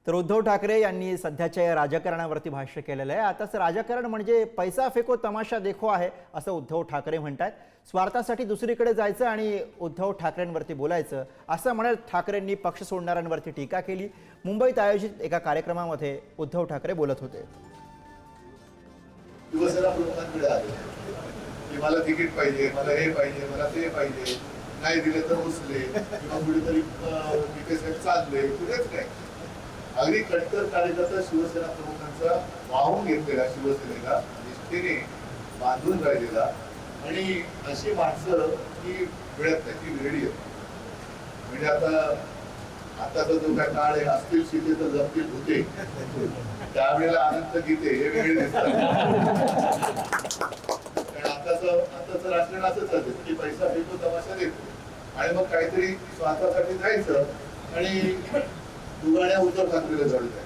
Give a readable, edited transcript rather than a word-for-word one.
तर उद्धव ठाकरे यांनी सध्याच्या या राजकारणावरती भाष्य केलेलं आहे. आताच राजकारण म्हणजे पैसा फेको तमाशा देखो आहे असं उद्धव ठाकरे म्हणतात. स्वार्थासाठी दुसरीकडे जायचं आणि उद्धव ठाकरेंवरती बोलायचं असं म्हणत ठाकरेंनी पक्ष सोडणाऱ्यांवरती टीका केली. मुंबईत आयोजित एका कार्यक्रमामध्ये उद्धव ठाकरे बोलत होते. शिवसेना प्रमुखांकडे आले की मला तिकीट पाहिजे, मला हे पाहिजे, मला ते पाहिजे, नाही दिले तर उचले किंवा कुठेतरी विकेसाठी चालले, कुठेच नाही. अगदी कट्टर कार्यकर्ता शिवसेना प्रमुखांचा वाहून घेतलेला, शिवसेनेला निष्ठेने बांधून राहिलेला आणि अशी माणसं की मिळत नाही, ती वेळी येत. म्हणजे आताचा जो काय काळ आहे, असतील शिते तर जपतील होते, त्यावेळेला अनंत गीते हे वेगळे दिसतात. कारण आताच राजकारण असंच आहे की पैसा फेको तमाशा देतो आणि मग काहीतरी स्वार्थासाठी जायचं आणि दुगाड्या उद्धव ठाकरेला जोडत आहे.